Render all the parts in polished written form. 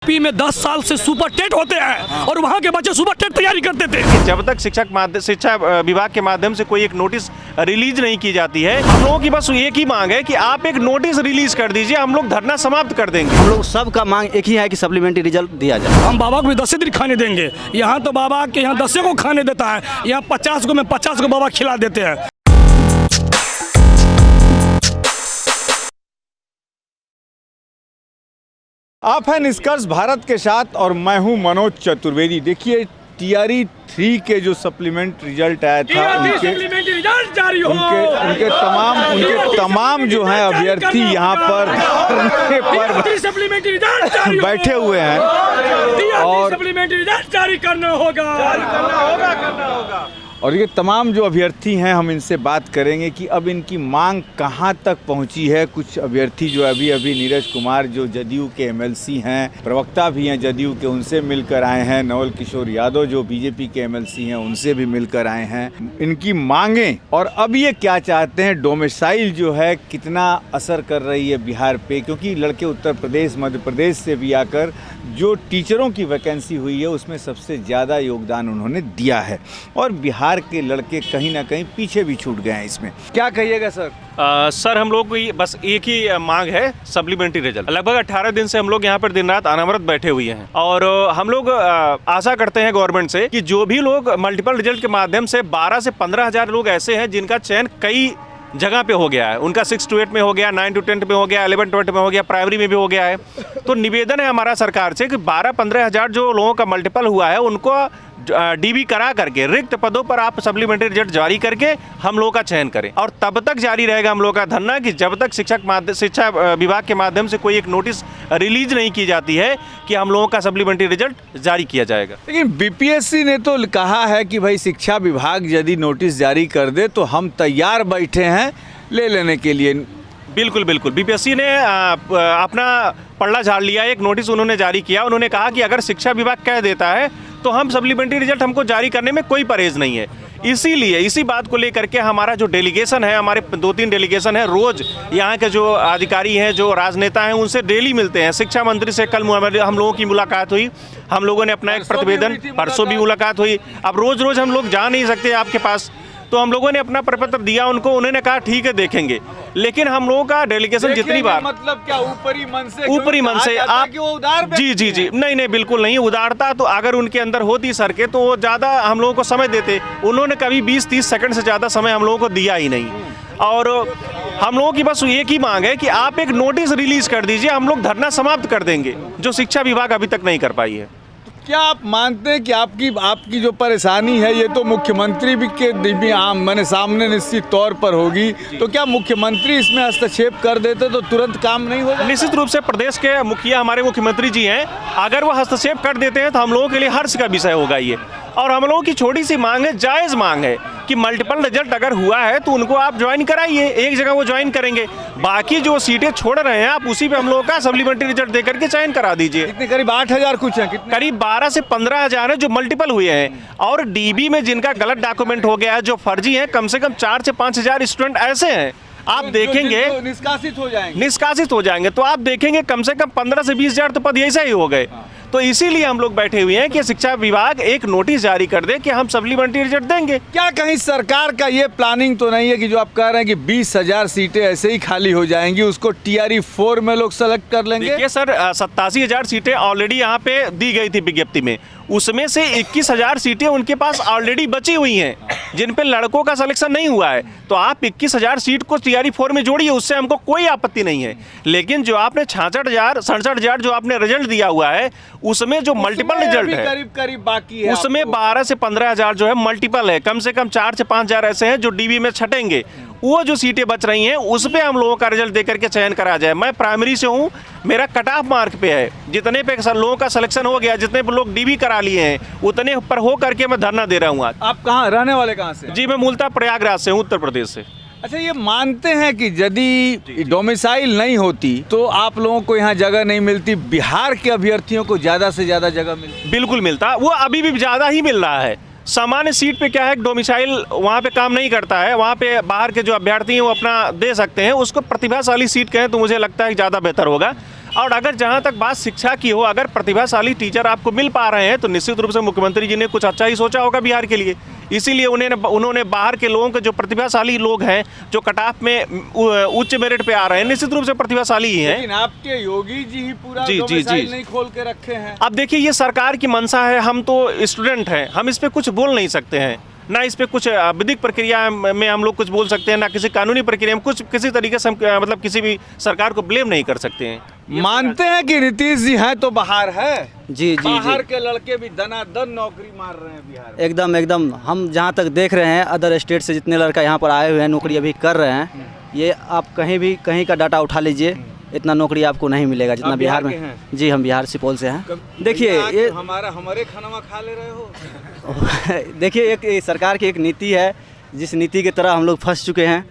UP में 10 साल से सुपर टेट होते हैं और वहाँ के बच्चे सुपर टेट तैयारी करते थे। जब तक शिक्षा विभाग के माध्यम से कोई एक नोटिस रिलीज नहीं की जाती है, हम लोगों की बस एक ही मांग है कि आप एक नोटिस रिलीज कर दीजिए, हम लोग धरना समाप्त कर देंगे। हम लोग सबका मांग एक ही है कि सप्लीमेंट्री रिजल्ट दिया जाए। हम बाबा को भी 10 दिन खाने देंगे। यहाँ तो बाबा के यहाँ 10 को खाने देता है, यहाँ 50 को में 50 को बाबा खिला देते हैं। आप हैं निष्कर्ष भारत के साथ और मैं हूं मनोज चतुर्वेदी। देखिए टीआरई 3 के जो सप्लीमेंट रिजल्ट आया था उनके तमाम जो हैं अभ्यर्थी यहाँ पर बैठे हुए हैं और जारी करना होगा। और ये तमाम जो अभ्यर्थी हैं हम इनसे बात करेंगे कि अब इनकी मांग कहां तक पहुंची है। कुछ अभ्यर्थी जो अभी नीरज कुमार जो जदयू के एमएलसी हैं, प्रवक्ता भी हैं जदयू के, उनसे मिलकर आए हैं। नवल किशोर यादव जो बीजेपी के एमएलसी हैं, उनसे भी मिलकर आए हैं। इनकी मांगें और अब ये क्या चाहते हैं, डोमिसाइल जो है कितना असर कर रही है बिहार पे, क्योंकि लड़के उत्तर प्रदेश मध्य प्रदेश से भी आकर जो टीचरों की वैकेंसी हुई है उसमें सबसे ज़्यादा योगदान उन्होंने दिया है और बिहार के लड़के कहीं ना कहीं पीछे भी छूट गए हैं। इसमें क्या कहिएगा सर? सर हम लोग की बस एक ही मांग है, सप्लीमेंट्री रिजल्ट। लगभग 18 दिन से हम लोग यहाँ पर दिन रात अनवरत बैठे हुए हैं और हम लोग आशा करते हैं गवर्नमेंट से कि जो भी लोग मल्टीपल रिजल्ट के माध्यम से 12 से 15 हज़ार लोग ऐसे हैं जिनका चयन कई जगह पे हो गया है, उनका 6 to 8 में हो गया, 9 to 10 में हो गया, 11 to 12 में हो गया, प्राइमरी में भी हो गया है। तो निवेदन है हमारा सरकार से कि 12-15 हज़ार जो लोगों का मल्टीपल हुआ है उनको डीबी करा करके रिक्त पदों पर आप सप्लीमेंट्री रिजल्ट जारी करके हम लोगों का चयन करें। और तब तक जारी रहेगा हम लोगों का धरना कि जब तक शिक्षा विभाग के माध्यम से कोई एक नोटिस रिलीज नहीं की जाती है कि हम लोगों का सप्लीमेंट्री रिजल्ट जारी किया जाएगा। लेकिन बीपीएससी ने तो कहा है कि भाई शिक्षा विभाग यदि नोटिस जारी कर दे तो हम तैयार बैठे हैं ले लेने के लिए। बिल्कुल बिल्कुल, बीपीएससी ने अपना पल्ला झाड़ लिया। एक नोटिस उन्होंने जारी किया, उन्होंने कहा कि अगर शिक्षा विभाग कह देता है तो हम सप्लीमेंट्री रिजल्ट हमको जारी करने में कोई परहेज नहीं है। इसीलिए इसी बात को लेकर के हमारा जो डेलीगेशन है, हमारे 2-3 डेलीगेशन है, रोज यहाँ के जो अधिकारी हैं, जो राजनेता हैं, उनसे डेली मिलते हैं। शिक्षा मंत्री से कल हम लोगों की मुलाकात हुई, हम लोगों ने अपना एक प्रतिवेदन, परसों भी मुलाकात हुई। अब रोज रोज हम लोग जा नहीं सकते आपके पास, तो हम लोगों ने अपना प्रपत्र दिया उनको, उन्होंने कहा ठीक है देखेंगे। लेकिन हम लोगों का डेलीगेशन जितनी बार मतलब क्या ऊपरी मन से आप जी नहीं बिल्कुल नहीं। उदारता तो अगर उनके अंदर होती सर के तो वो ज़्यादा हम लोगों को समय देते। उन्होंने कभी 20-30 सेकंड से ज़्यादा समय हम लोगों को दिया ही नहीं। और हम लोगों की बस एक ही मांग है कि आप एक नोटिस रिलीज कर दीजिए, हम लोग धरना समाप्त कर देंगे, जो शिक्षा विभाग अभी तक नहीं कर पाई है। क्या आप मानते हैं कि आपकी जो परेशानी है ये तो मुख्यमंत्री भी मैंने सामने निश्चित तौर पर होगी, तो क्या मुख्यमंत्री इसमें हस्तक्षेप कर देते तो तुरंत काम नहीं होगा? निश्चित रूप से प्रदेश के मुखिया हमारे मुख्यमंत्री जी हैं, अगर वो हस्तक्षेप कर देते हैं तो हम लोगों के लिए हर्ष का विषय होगा ये। और हम लोगों की छोटी सी मांग है, जायज़ मांग है कि मल्टीपल रिजल्ट अगर हुआ है तो उनको आप ज्वाइन कराइए, एक जगह वो ज्वाइन करेंगे, बाकी जो सीटें छोड़ रहे हैं आप उसी पे हम लोगों का सप्लीमेंट्री रिजल्ट देकर के चयन करा दीजिए। कितने करीब 8,000 कुछ है, करीब 12 से 15 हज़ार है जो मल्टीपल हुए हैं। और डीबी में जिनका गलत डॉक्यूमेंट हो गया है, जो फर्जी है, कम से कम 4 से 5 हज़ार स्टूडेंट ऐसे हैं। आप देखेंगे निष्कासित हो जाएंगे तो आप देखेंगे कम से कम 15 से 20 हज़ार तो पद ऐसे ही हो गए। तो इसीलिए हम लोग बैठे हुए हैं कि शिक्षा विभाग एक नोटिस जारी कर दे कि हम सप्लीमेंट्री रिजल्ट देंगे। क्या कहीं सरकार का ये प्लानिंग तो नहीं है कि जो आप कह रहे हैं कि 20,000 सीटें ऐसे ही खाली हो जाएंगी, उसको टीआरई 4 में लोग सेलेक्ट कर लेंगे? देखिए सर, 87,000 सीटें ऑलरेडी यहाँ पे दी गई थी विज्ञप्ति में, उसमें से 21,000 सीटें उनके पास ऑलरेडी बची हुई हैं जिन पे लड़कों का सिलेक्शन नहीं हुआ है। तो आप 21,000 सीट को टीआरई 4 में जोड़िए, उससे हमको कोई आपत्ति नहीं है। लेकिन जो आपने 66,000 जो आपने रिजल्ट दिया हुआ है उसमें जो मल्टीपल रिजल्ट है करीब बाकी है, उसमें 12 से 15 हज़ार जो है मल्टीपल है। कम से कम 4 से 5 हज़ार ऐसे हैं जो डीबी में छटेंगे। वो जो सीटें बच रही हैं उस पे हम लोगों का रिजल्ट देकर के चयन करा जाए। मैं प्राइमरी से हूँ, मेरा कट ऑफ मार्क पे है, जितने पे लोगों का सिलेक्शन हो गया, जितने पे लोग डीबी करा लिए हैं उतने पर हो करके मैं धरना दे रहा हूँ आज। आप कहाँ रहने वाले, कहाँ से? जी मैं मूलतः प्रयागराज से हूँ, उत्तर प्रदेश से। अच्छा, ये मानते हैं कि यदि डोमिसाइल नहीं होती तो आप लोगों को यहाँ जगह नहीं मिलती, बिहार के अभ्यर्थियों को ज़्यादा से ज़्यादा जगह मिलती? बिल्कुल मिलता, वो अभी भी ज़्यादा ही मिल रहा है। सामान्य सीट पे क्या है, डोमिसाइल वहाँ पे काम नहीं करता है, वहाँ पे बाहर के जो अभ्यर्थी हैं वो अपना दे सकते हैं, उसको प्रतिभाशाली सीट कहें तो मुझे लगता है ज़्यादा बेहतर होगा। और अगर जहाँ तक बात शिक्षा की हो, अगर प्रतिभाशाली टीचर आपको मिल पा रहे हैं तो निश्चित रूप से मुख्यमंत्री जी ने कुछ अच्छा ही सोचा होगा बिहार के लिए। इसीलिए उन्होंने बाहर के लोगों के जो प्रतिभाशाली लोग हैं, जो कट ऑफ में उच्च मेरिट पे आ रहे हैं, निश्चित रूप से प्रतिभाशाली ही हैं। लेकिन आपके योगी जी ही पूरा जी नहीं खोल के रखे हैं। अब देखिए, ये सरकार की मंशा है, हम तो स्टूडेंट हैं, हम इस पे कुछ बोल नहीं सकते हैं, ना इस पे कुछ विधिक प्रक्रिया में हम लोग कुछ बोल सकते हैं, ना किसी कानूनी प्रक्रिया में कुछ किसी तरीके से हम मतलब किसी भी सरकार को ब्लेम नहीं कर सकते हैं। मानते हैं कि नीतीश जी हैं तो बाहर है। जी जी बाहर जी के लड़के भी दनादन नौकरी मार रहे हैं बिहार में। एकदम एकदम। हम जहाँ तक देख रहे हैं अदर स्टेट से जितने लड़का यहाँ पर आए हुए हैं नौकरी अभी कर रहे हैं, ये आप कहीं का डाटा उठा लीजिए, इतना नौकरी आपको नहीं मिलेगा जितना बिहार में। जी हम बिहार सुपौल से हैं। देखिए ये हमारे खाना खा ले रहे हो। देखिए एक सरकार की एक नीति है, जिस नीति की तरह हम लोग फंस चुके हैं।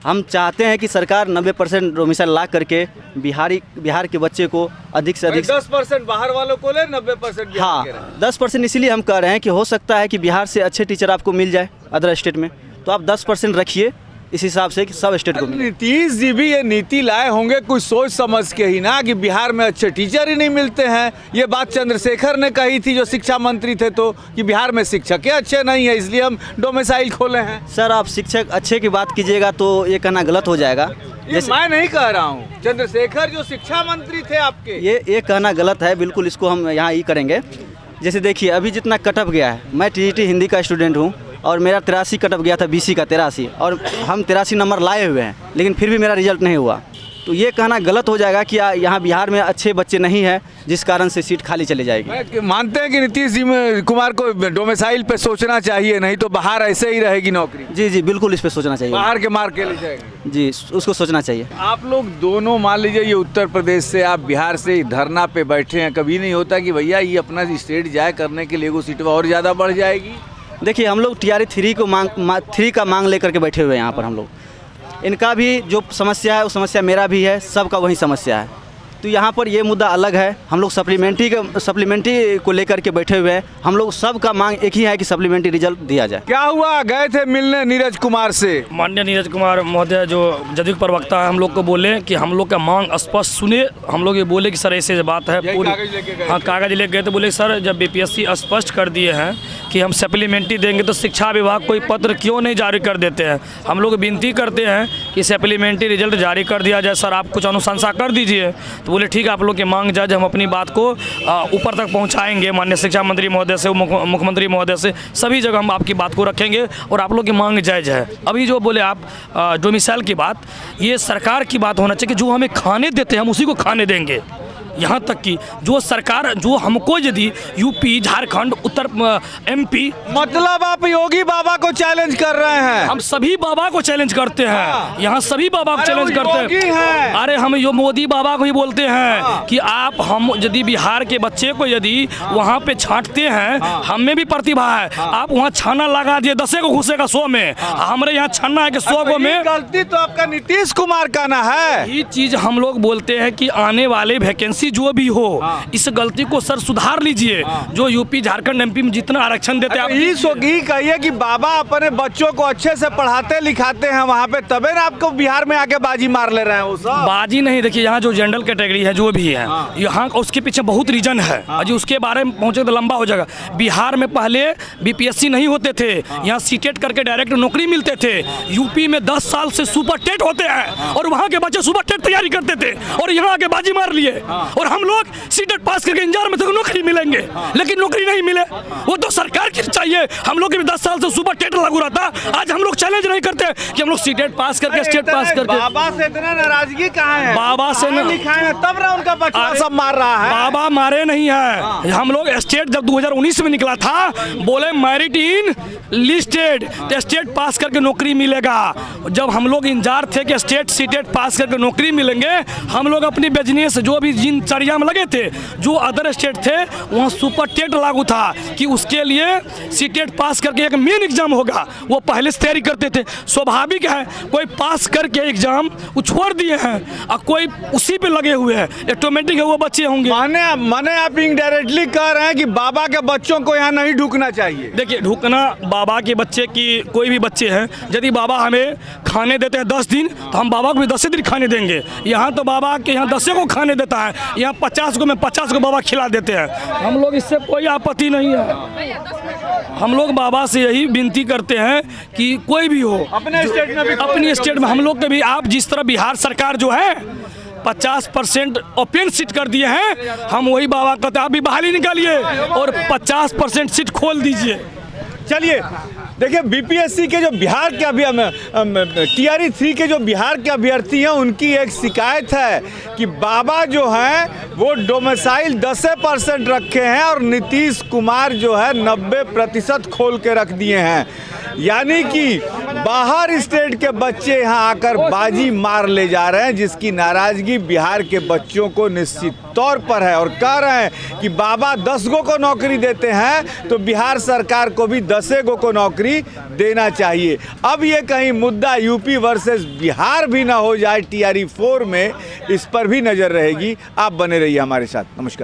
हम चाहते हैं कि सरकार 90% डोमिसाइल ला करके बिहार के बच्चे को अधिक से अधिक 10% बाहर वालों को ले, 90% हाँ 10% इसीलिए हम कह रहे हैं कि हो सकता है कि बिहार से अच्छे टीचर आपको मिल जाए अदर स्टेट में, तो आप 10% रखिए इस हिसाब से कि सब स्टेट को मिले। नीतीश जी भी ये नीति लाए होंगे कुछ सोच समझ के ही ना, कि बिहार में अच्छे टीचर ही नहीं मिलते हैं। ये बात चंद्रशेखर ने कही थी जो शिक्षा मंत्री थे, तो कि बिहार में शिक्षक ही अच्छे नहीं है, इसलिए हम डोमिसाइल खोले हैं। सर आप शिक्षक अच्छे की बात कीजिएगा तो ये कहना गलत हो जाएगा। ये मैं नहीं कह रहा हूँ, चंद्रशेखर जो शिक्षा मंत्री थे आपके, ये कहना गलत है, बिल्कुल इसको हम यहाँ ये करेंगे। जैसे देखिए अभी जितना कटअप गया है, मैं टीजीटी हिंदी का स्टूडेंट हूँ और मेरा 83 कटअप गया था, बीसी का 83, और हम 83 नंबर लाए हुए हैं, लेकिन फिर भी मेरा रिजल्ट नहीं हुआ। तो ये कहना गलत हो जाएगा कि यहाँ बिहार में अच्छे बच्चे नहीं हैं जिस कारण से सीट खाली चली जाएगी। मानते हैं कि नीतीश जी कुमार को डोमिसाइल पे सोचना चाहिए, नहीं तो बाहर ऐसे ही रहेगी नौकरी। जी जी बिल्कुल इस पे सोचना चाहिए, बाहर के मार के ले जाएंगे। जी उसको सोचना चाहिए। आप लोग दोनों मान लीजिए, ये उत्तर प्रदेश से, आप बिहार से धरना पे बैठे हैं, कभी नहीं होता कि भैया ये अपना स्टेट जाए करने के लिए वो सीट और ज़्यादा बढ़ जाएगी? देखिए हम लोग TRE 3 का मांग लेकर के बैठे हुए हैं यहाँ पर। हम लोग इनका भी जो समस्या है वो समस्या मेरा भी है, सबका वही समस्या है। तो यहाँ पर ये मुद्दा अलग है, हम लोग सप्लीमेंट्री को लेकर के बैठे हुए हैं। हम लोग सबका मांग एक ही है कि सप्लीमेंट्री रिजल्ट दिया जाए। क्या हुआ, गए थे मिलने नीरज कुमार से? माननीय नीरज कुमार महोदय जो जदयू प्रवक्ता है, हम लोग को बोले कि हम लोग का मांग स्पष्ट सुने। हम लोग ये बोले कि सर ऐसे बात है, हाँ कागज लेके गए तो बोले सर जब BPSC स्पष्ट कर दिए हैं कि हम सप्लीमेंट्री देंगे तो शिक्षा विभाग कोई पत्र क्यों नहीं जारी कर देते हैं। हम लोग विनती करते हैं कि सप्लीमेंट्री रिजल्ट जारी कर दिया जाए, सर आप कुछ अनुशंसा कर दीजिए। तो बोले ठीक है, आप लोग की मांग जायज, हम अपनी बात को ऊपर तक पहुंचाएंगे, माननीय शिक्षा मंत्री महोदय से, मुख्यमंत्री महोदय से, सभी जगह हम आपकी बात को रखेंगे और आप लोग की मांग जायज है। अभी जो बोले आप डोमिसाइल की बात, ये सरकार की बात होना चाहिए कि जो हमें खाने देते हैं हम उसी को खाने देंगे। यहाँ तक कि जो सरकार जो हमको यदि यूपी, झारखंड, उत्तर MP, मतलब आप योगी बाबा को चैलेंज कर रहे हैं? हम सभी बाबा को चैलेंज करते हैं, यहाँ सभी बाबा को चैलेंज करते हैं। अरे हम यो मोदी बाबा को ही बोलते हैं कि आप हम यदि बिहार के बच्चे को यदि वहाँ पे छांटते हैं, हम में भी प्रतिभा है, आप वहाँ छाना लगा दिए 10 को घुसेगा 100 में, हमारे यहाँ छाना है कि 100 को में। गलती तो आपका नीतीश कुमार का ना है। ये चीज हम लोग बोलते हैं कि आने वाले वैकेंसी जो भी हो, इस गलती को सर सुधार लीजिए। जो यूपी, झारखंड, MP में जितना आरक्षण देते हैं, ये कहिए कि बाबा अपने बच्चों को अच्छे से पढ़ाते लिखाते हैं वहाँ पे, तबे ना आपको बिहार में आके बाजी मार ले रहे हैं वो सब। बाजी नहीं, देखिए यहाँ जो जनरल कैटेगरी है जो भी है, यहाँ उसके पीछे बहुत रीजन है, अजी उसके बारे में पहुंचे तो लंबा हो जाएगा। बिहार में पहले BPSC नहीं होते थे, यहाँ सीटेट करके डायरेक्ट नौकरी मिलते थे। यूपी में 10 साल से सुपर टेट होते हैं और वहाँ के बच्चे सुपर टेट तैयारी करते थे और यहाँ आके बाजी मार लिए, और हम लोग सीटेट पास करके इंतजार में थे नौकरी मिलेंगे, लेकिन नौकरी नहीं मिले। वो तो सरकार की चाहिए। हम लोग भी 10 साल से सुपर टेट लागू रहता, आज हम लोग चैलेंज नहीं करते कि हम लोग सीटेट पास करके, स्टेट पास करके। बाबा से इतना नाराजगी कहाँ है? बाबा से लिखाए तब ना उनका बच्चा सब मार रहा है। बाबा मारे नहीं है। हम लोग स्टेट जब 2019 में निकला था, बोले मैरिट इन लिस्टेड, तो स्टेट पास करके नौकरी मिलेगा। जब हम लोग इंतजार थे कि स्टेट सीटेट पास करके नौकरी मिलेंगे, हम लोग अपनी बिजनेस जो भी जिन चर्या में लगे थे, जो अदर स्टेट थे वहाँ सुपर टेट लागू था कि उसके लिए सीटेट पास करके एक मेन एग्जाम होगा, वो पहले से तैयारी करते थे। स्वाभाविक है, कोई पास करके एग्जाम वो छोड़ दिए हैं और कोई उसी पे लगे हुए हैं, ऑटोमेटिक है वो बच्चे होंगे। माने आप इनडायरेक्टली कह रहे हैं कि बाबा के बच्चों को यहाँ नहीं ढुकना चाहिए। देखिए, ढुकना बाबा के बच्चे की, कोई भी बच्चे हैं, यदि बाबा हमें खाने देते हैं 10 दिन तो हम बाबा को भी 10 दिन खाने देंगे। यहाँ तो बाबा के यहाँ 10 को खाने देता है, यहाँ 50 को में 50 को बाबा खिला देते हैं। हम लोग इससे कोई आपत्ति नहीं है। हम लोग बाबा से यही विनती करते हैं कि कोई भी हो अपने स्टेट में हम लोग के भी, आप जिस तरह बिहार सरकार जो है 50% ओपन सीट कर दिए हैं, हम वही बाबा कहते हैं आप भी बहाली निकालिए और 50% सीट खोल दीजिए। चलिए देखिए, बीपीएससी के जो बिहार के अभी TRE 3 के जो बिहार के अभ्यर्थी हैं उनकी एक शिकायत है कि बाबा जो हैं वो डोमिसाइल 10% रखे हैं और नीतीश कुमार जो है 90% खोल के रख दिए हैं। यानी कि बाहर स्टेट के बच्चे यहाँ आकर बाजी मार ले जा रहे हैं, जिसकी नाराजगी बिहार के बच्चों को निश्चित तौर पर है और कह रहे हैं कि बाबा 10 गो को नौकरी देते हैं तो बिहार सरकार को भी 10 गो को नौकरी देना चाहिए। अब ये कहीं मुद्दा यूपी वर्सेस बिहार भी ना हो जाए TRE 4 में, इस पर भी नजर रहेगी। आप बने रहिए हमारे साथ। नमस्कार।